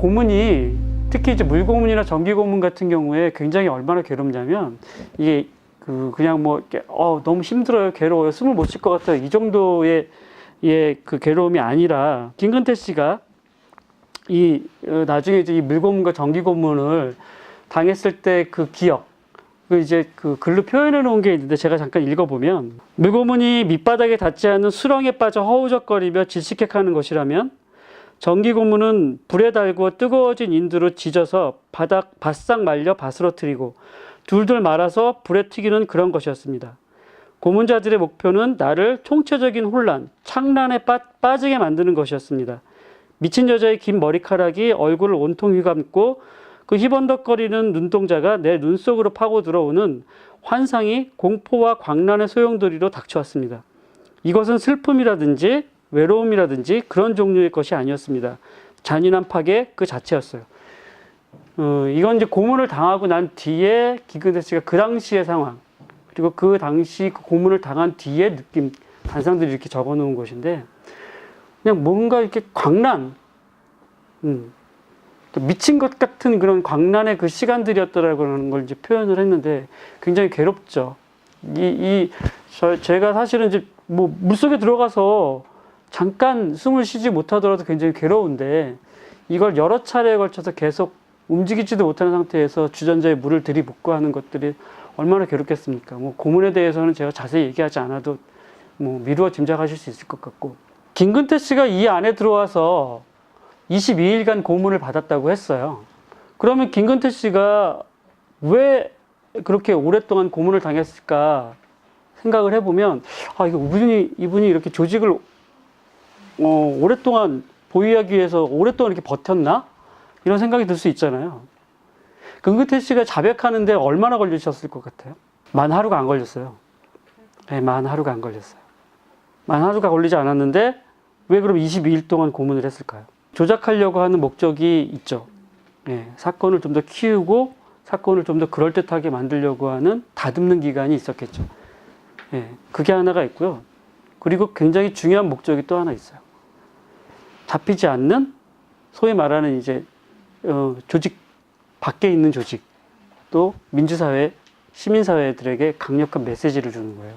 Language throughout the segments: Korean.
고문이 특히 이제 물고문이나 전기고문 같은 경우에 굉장히 얼마나 괴롭냐면 이게 그냥 뭐 이렇게 너무 힘들어요, 괴로워요, 숨을 못 쉴 것 같아요, 이 정도의 그 괴로움이 아니라 김근태 씨가 나중에 이제 이 물고문과 전기고문을 당했을 때 그 기억, 이제 글로 표현해 놓은 게 있는데 제가 잠깐 읽어보면, 물고문이 밑바닥에 닿지 않는 수렁에 빠져 허우적거리며 질식해하는 것이라면, 전기고문은 불에 달구어 뜨거워진 인두로 지져서 바싹 말려 바스러뜨리고 둘둘 말아서 불에 튀기는 그런 것이었습니다. 고문자들의 목표는 나를 총체적인 혼란, 창란에 빠지게 만드는 것이었습니다. 미친 여자의 긴 머리카락이 얼굴을 온통 휘감고 그 희번덕거리는 눈동자가 내 눈 속으로 파고 들어오는 환상이 공포와 광란의 소용돌이로 닥쳐왔습니다. 이것은 슬픔이라든지 외로움이라든지 그런 종류의 것이 아니었습니다. 잔인한 파괴 그 자체였어요. 이건 이제 고문을 당하고 난 뒤에 김근태 씨가 그 당시의 상황, 그리고 그 당시 그 고문을 당한 뒤에 느낌, 단상들이 이렇게 적어 놓은 것인데, 그냥 뭔가 이렇게 광란, 미친 것 같은 그런 광란의 그 시간들이었더라고는 걸 이제 표현을 했는데 굉장히 괴롭죠. 제가 사실은 이제 뭐 물속에 들어가서 잠깐 숨을 쉬지 못하더라도 굉장히 괴로운데, 이걸 여러 차례에 걸쳐서 계속 움직이지도 못하는 상태에서 주전자에 물을 들이붓고 하는 것들이 얼마나 괴롭겠습니까? 뭐 고문에 대해서는 제가 자세히 얘기하지 않아도 뭐 미루어 짐작하실 수 있을 것 같고, 김근태 씨가 이 안에 들어와서 22일간 고문을 받았다고 했어요. 그러면 김근태 씨가 왜 그렇게 오랫동안 고문을 당했을까 생각을 해보면, 이분이 이렇게 조직을 오랫동안 보유하기 위해서 오랫동안 이렇게 버텼나? 이런 생각이 들 수 있잖아요. 김근태 씨가 자백하는데 얼마나 걸리셨을 것 같아요? 만 하루가 안 걸렸어요. 네, 만 하루가 안 걸렸어요. 만 하루가 걸리지 않았는데 왜 그럼 22일 동안 고문을 했을까요? 조작하려고 하는 목적이 있죠. 네, 사건을 좀 더 키우고 사건을 좀 더 그럴듯하게 만들려고 하는 다듬는 기간이 있었겠죠. 네, 그게 하나가 있고요. 그리고 굉장히 중요한 목적이 또 하나 있어요. 잡히지 않는 소위 말하는 이제 조직 밖에 있는 조직, 또 민주사회, 시민사회들에게 강력한 메시지를 주는 거예요.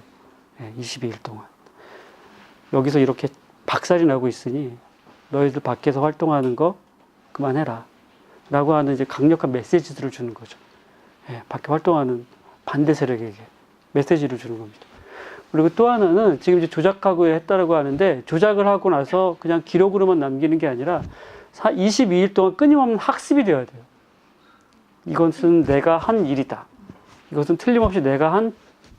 22일 동안. 여기서 이렇게 박살이 나고 있으니 너희들 밖에서 활동하는 거 그만해라 라고 하는 이제 강력한 메시지들을 주는 거죠. 밖에 활동하는 반대 세력에게 메시지를 주는 겁니다. 그리고 또 하나는 지금 이제 조작하고 했다라고 하는데, 조작을 하고 나서 그냥 기록으로만 남기는 게 아니라 22일 동안 끊임없는 학습이 되어야 돼요. 이것은 내가 한 일이다, 이것은 틀림없이 내가 한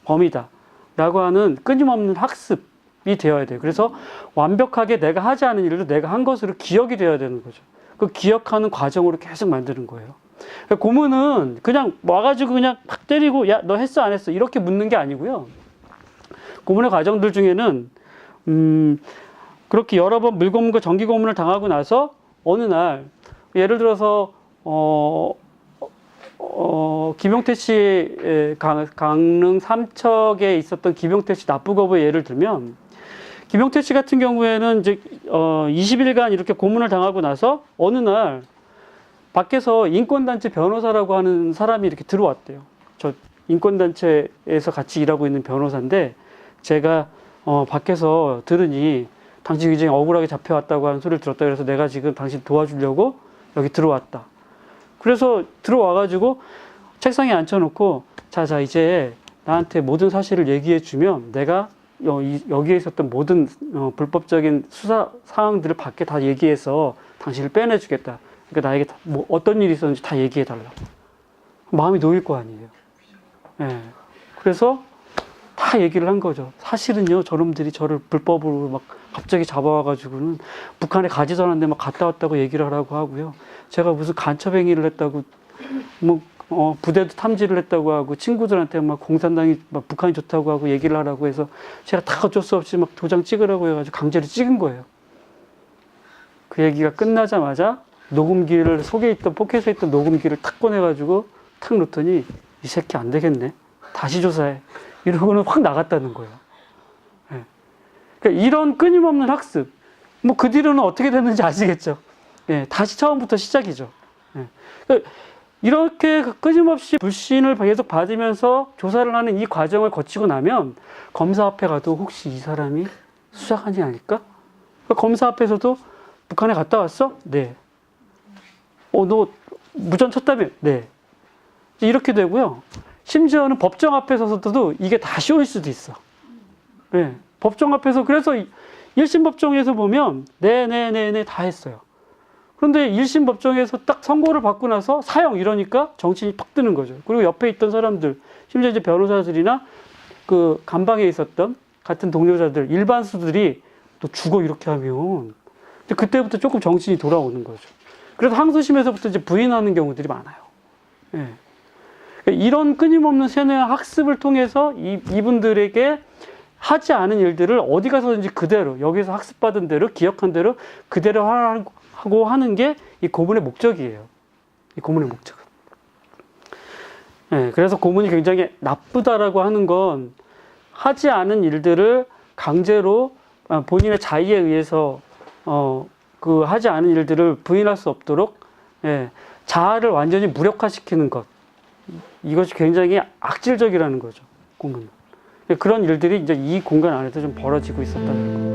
범이다 라고 하는 끊임없는 학습이 되어야 돼요. 그래서 완벽하게 내가 하지 않은 일도 내가 한 것으로 기억이 되어야 되는 거죠. 그 기억하는 과정으로 계속 만드는 거예요. 고문은 그냥 와가지고 그냥 팍 때리고 야, 너 했어 안 했어 이렇게 묻는 게 아니고요. 고문의 과정들 중에는 그렇게 여러 번 물고문과 전기고문을 당하고 나서 어느 날, 예를 들어서 김용태 씨 강릉 삼척에 있었던 김용태 씨 납부거부의 예를 들면, 김용태 씨 같은 경우에는 이제 20일간 이렇게 고문을 당하고 나서 어느 날 밖에서 인권단체 변호사라고 하는 사람이 이렇게 들어왔대요. 저 인권단체에서 같이 일하고 있는 변호사인데, 제가 밖에서 들으니 당신 굉장히 억울하게 잡혀왔다고 하는 소리를 들었다. 그래서 내가 지금 당신 도와주려고 여기 들어왔다. 그래서 들어와가지고 책상에 앉혀놓고, 자 이제 나한테 모든 사실을 얘기해주면 내가 여기에 있었던 모든 불법적인 수사 사항들을 밖에 다 얘기해서 당신을 빼내주겠다. 그러니까 나에게 뭐 어떤 일이 있었는지 다 얘기해달라. 마음이 놓일 거 아니에요. 그래서 다 얘기를 한 거죠. 사실은요, 저놈들이 저를 불법으로 막 갑자기 잡아와가지고는 북한에 가지도 않았는데 막 갔다 왔다고 얘기를 하라고 하고요. 제가 무슨 간첩행위를 했다고, 부대도 탐지를 했다고 하고, 친구들한테 막 공산당이 막 북한이 좋다고 하고 얘기를 하라고 해서 제가 다 어쩔 수 없이 막 도장 찍으라고 해가지고 강제로 찍은 거예요. 그 얘기가 끝나자마자 녹음기를, 속에 있던, 포켓에 있던 녹음기를 탁 꺼내가지고 탁 놓더니 이 새끼 안 되겠네, 다시 조사해, 이러고는 확 나갔다는 거예요. 그러니까 이런 끊임없는 학습, 뭐 그 뒤로는 어떻게 됐는지 아시겠죠? 예, 다시 처음부터 시작이죠. 예. 그러니까 이렇게 끊임없이 불신을 계속 받으면서 조사를 하는 이 과정을 거치고 나면 검사 앞에 가도 혹시 이 사람이 수사관이 아닐까? 그러니까 검사 앞에서도 북한에 갔다 왔어? 네. 너 무전 쳤다며? 네. 이렇게 되고요. 심지어는 법정 앞에 서서도 이게 다 쇼일 수도 있어. 네. 법정 앞에서 그래서 1심 법정에서 보면 네네네네 다 했어요. 그런데 1심 법정에서 딱 선고를 받고 나서 사형 이러니까 정신이 팍 드는 거죠. 그리고 옆에 있던 사람들, 심지어 이제 변호사들이나 그 감방에 있었던 같은 동료자들, 일반수들이 또 죽어 이렇게 하면 그때부터 조금 정신이 돌아오는 거죠. 그래서 항소심에서부터 이제 부인하는 경우들이 많아요. 예. 그러니까 이런 끊임없는 세뇌와 학습을 통해서 이분들에게 하지 않은 일들을 어디 가서든지 그대로 여기서 학습받은 대로 기억한 대로 그대로 하고 하는 게 이 고문의 목적이에요. 이 고문의 목적. 예, 그래서 고문이 굉장히 나쁘다라고 하는 건 하지 않은 일들을 강제로 본인의 자의에 의해서 그 하지 않은 일들을 부인할 수 없도록 자아를 완전히 무력화시키는 것. 이것이 굉장히 악질적이라는 거죠. 고문. 그런 일들이 이제 이 공간 안에서 좀 벌어지고 있었다는 거.